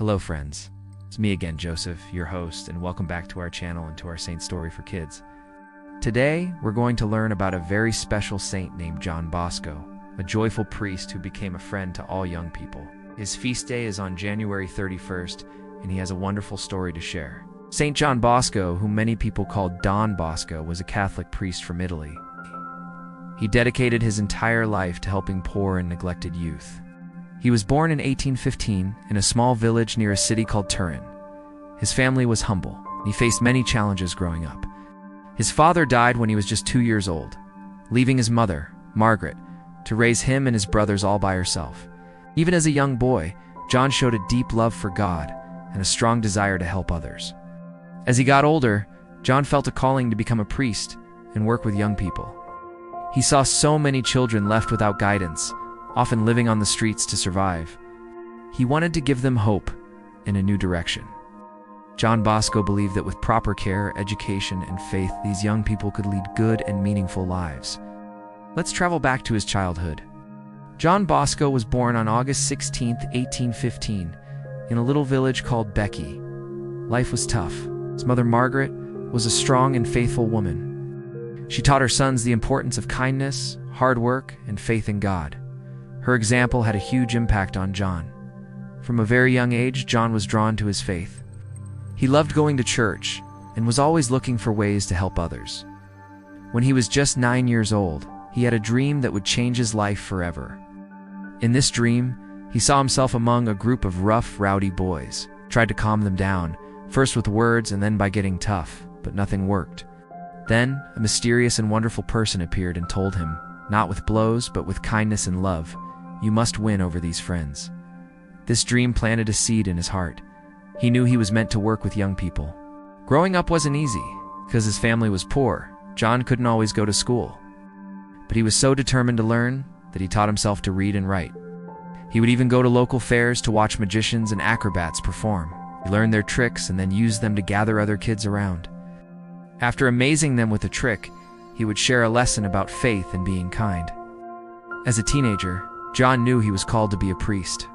Hello friends, it's me again, Joseph, your host, and welcome back to our channel and to our saint story for kids. Today, we're going to learn about a very special saint named John Bosco, a joyful priest who became a friend to all young people. His feast day is on January 31st, and he has a wonderful story to share. Saint John Bosco, whom many people called Don Bosco, was a Catholic priest from Italy. He dedicated his entire life to helping poor and neglected youth. He was born in 1815 in a small village near a city called Turin. His family was humble, and he faced many challenges growing up. His father died when he was just 2 years old, leaving his mother, Margaret, to raise him and his brothers all by herself. Even as a young boy, John showed a deep love for God and a strong desire to help others. As he got older, John felt a calling to become a priest and work with young people. He saw so many children left without guidance, often living on the streets to survive. He wanted to give them hope and a new direction. John Bosco believed that with proper care, education, and faith, these young people could lead good and meaningful lives. Let's travel back to his childhood. John Bosco was born on August 16, 1815, in a little village called Becky. Life was tough. His mother, Margaret, was a strong and faithful woman. She taught her sons the importance of kindness, hard work, and faith in God. Her example had a huge impact on John. From a very young age, John was drawn to his faith. He loved going to church and was always looking for ways to help others. When he was just 9 years old, he had a dream that would change his life forever. In this dream, he saw himself among a group of rough, rowdy boys, tried to calm them down, first with words and then by getting tough, but nothing worked. Then, a mysterious and wonderful person appeared and told him, not with blows, but with kindness and love, you must win over these friends. This dream planted a seed in his heart. He knew he was meant to work with young people. Growing up wasn't easy, because his family was poor. John couldn't always go to school. But he was so determined to learn that he taught himself to read and write. He would even go to local fairs to watch magicians and acrobats perform. He learned their tricks and then used them to gather other kids around. After amazing them with a trick, he would share a lesson about faith and being kind. As a teenager, John knew he was called to be a priest.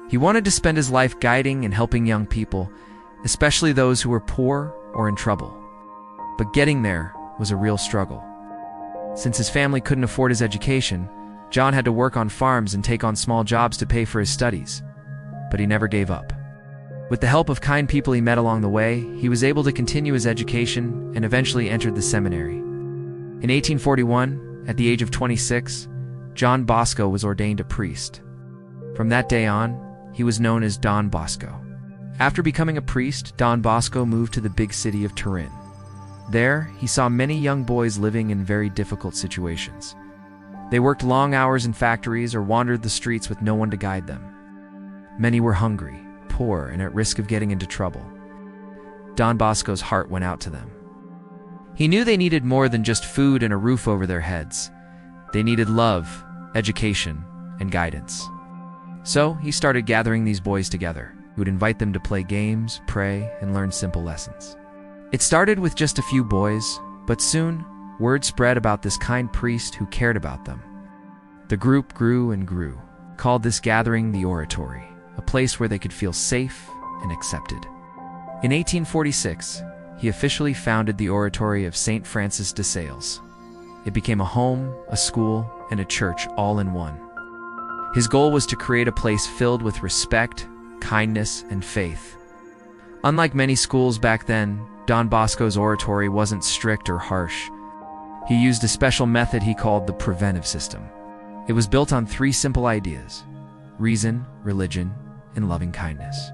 He wanted to spend his life guiding and helping young people, especially those who were poor or in trouble. But getting there was a real struggle. Since his family couldn't afford his education, John had to work on farms and take on small jobs to pay for his studies. But he never gave up. With the help of kind people he met along the way, he was able to continue his education and eventually entered the seminary. In 1841, at the age of 26, John Bosco was ordained a priest. From that day on, he was known as Don Bosco. After becoming a priest, Don Bosco moved to the big city of Turin. There, he saw many young boys living in very difficult situations. They worked long hours in factories or wandered the streets with no one to guide them. Many were hungry, poor, and at risk of getting into trouble. Don Bosco's heart went out to them. He knew they needed more than just food and a roof over their heads. They needed love, education, and guidance. So he started gathering these boys together. He would invite them to play games, pray, and learn simple lessons. It started with just a few boys, but soon, word spread about this kind priest who cared about them. The group grew and grew, called this gathering the Oratory, a place where they could feel safe and accepted. In 1846, he officially founded the Oratory of Saint Francis de Sales. It became a home, a school, and a church all in one. His goal was to create a place filled with respect, kindness, and faith. Unlike many schools back then, Don Bosco's oratory wasn't strict or harsh. He used a special method he called the preventive system. It was built on 3 simple ideas: reason, religion, and loving kindness.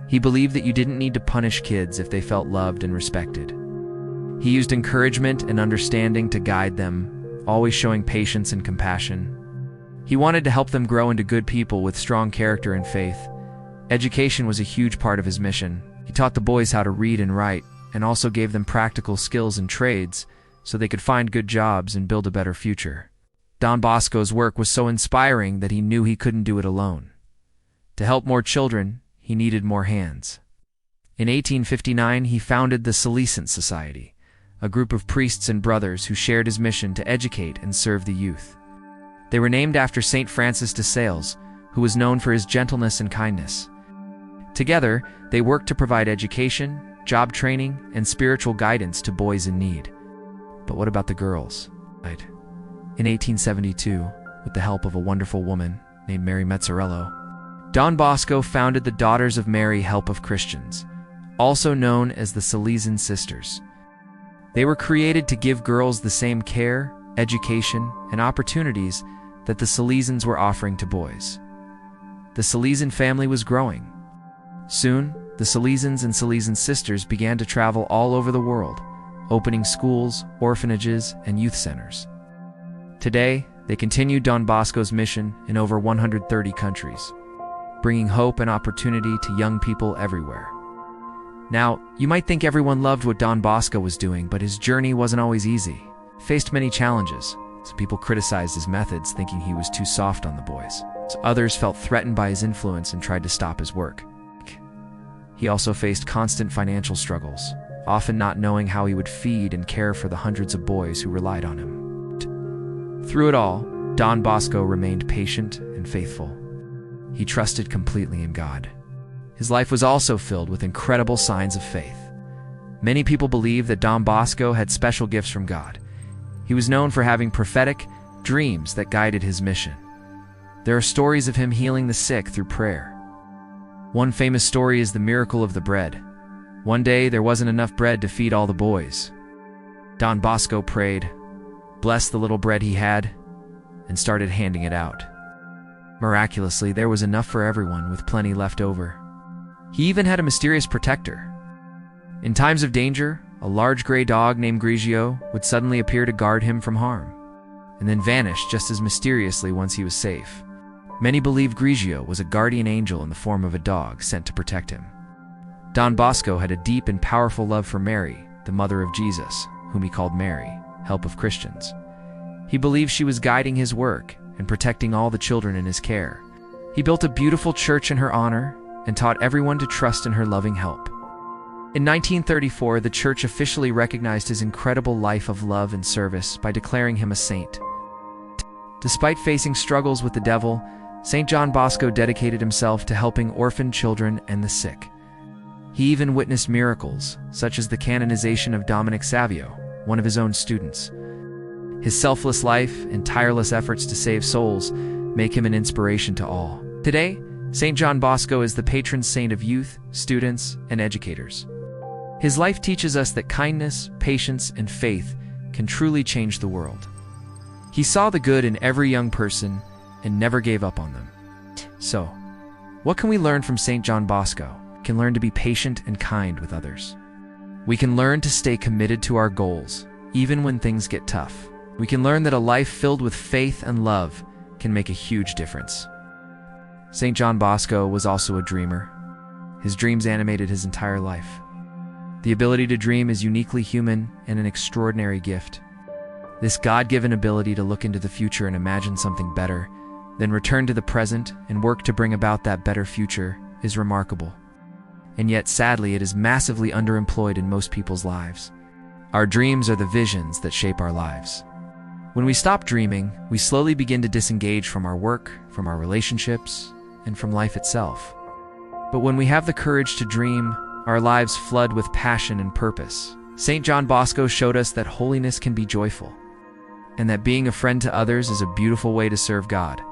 He believed that you didn't need to punish kids if they felt loved and respected. He used encouragement and understanding to guide them, always showing patience and compassion. He wanted to help them grow into good people with strong character and faith. Education was a huge part of his mission. He taught the boys how to read and write, and also gave them practical skills and trades so they could find good jobs and build a better future. Don Bosco's work was so inspiring that he knew he couldn't do it alone. To help more children, he needed more hands. In 1859, he founded the Salesian Society, a group of priests and brothers who shared his mission to educate and serve the youth. They were named after Saint Francis de Sales, who was known for his gentleness and kindness. Together, they worked to provide education, job training, and spiritual guidance to boys in need. But what about the girls? In 1872, with the help of a wonderful woman named Mary Mezzarello, Don Bosco founded the Daughters of Mary Help of Christians, also known as the Salesian Sisters. They were created to give girls the same care, education, and opportunities that the Salesians were offering to boys. The Salesian family was growing. Soon, the Salesians and Salesian Sisters began to travel all over the world, opening schools, orphanages, and youth centers. Today, they continue Don Bosco's mission in over 130 countries, bringing hope and opportunity to young people everywhere. Now, you might think everyone loved what Don Bosco was doing, but his journey wasn't always easy. He faced many challenges. Some people criticized his methods, thinking he was too soft on the boys. Others felt threatened by his influence and tried to stop his work. He also faced constant financial struggles, often not knowing how he would feed and care for the hundreds of boys who relied on him. Through it all, Don Bosco remained patient and faithful. He trusted completely in God. His life was also filled with incredible signs of faith. Many people believe that Don Bosco had special gifts from God. He was known for having prophetic dreams that guided his mission. There are stories of him healing the sick through prayer. One famous story is the miracle of the bread. One day, there wasn't enough bread to feed all the boys. Don Bosco prayed, blessed the little bread he had, and started handing it out. Miraculously, there was enough for everyone, with plenty left over. He even had a mysterious protector. In times of danger, a large gray dog named Grigio would suddenly appear to guard him from harm, and then vanish just as mysteriously once he was safe. Many believed Grigio was a guardian angel in the form of a dog sent to protect him. Don Bosco had a deep and powerful love for Mary, the mother of Jesus, whom he called Mary, Help of Christians. He believed she was guiding his work and protecting all the children in his care. He built a beautiful church in her honor and taught everyone to trust in her loving help. In 1934, the church officially recognized his incredible life of love and service by declaring him a saint. Despite facing struggles with the devil, Saint John Bosco dedicated himself to helping orphaned children and the sick. He even witnessed miracles, such as the canonization of Dominic Savio, one of his own students. His selfless life and tireless efforts to save souls make him an inspiration to all. Today, Saint John Bosco is the patron saint of youth, students, and educators. His life teaches us that kindness, patience, and faith can truly change the world. He saw the good in every young person and never gave up on them. So, what can we learn from Saint John Bosco? We can learn to be patient and kind with others. We can learn to stay committed to our goals, even when things get tough. We can learn that a life filled with faith and love can make a huge difference. Saint John Bosco was also a dreamer. His dreams animated his entire life. The ability to dream is uniquely human and an extraordinary gift. This God-given ability to look into the future and imagine something better, then return to the present and work to bring about that better future is remarkable. And yet, sadly, it is massively underemployed in most people's lives. Our dreams are the visions that shape our lives. When we stop dreaming, we slowly begin to disengage from our work, from our relationships, and from life itself. But when we have the courage to dream, our lives flood with passion and purpose. Saint John Bosco showed us that holiness can be joyful, and that being a friend to others is a beautiful way to serve God.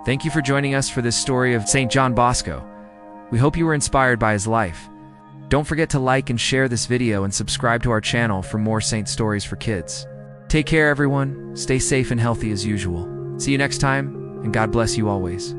Thank you for joining us for this story of Saint John Bosco. We hope you were inspired by his life. Don't forget to like and share this video and subscribe to our channel for more saint stories for kids. Take care, everyone. Stay safe and healthy as usual. See you next time, and God bless you always.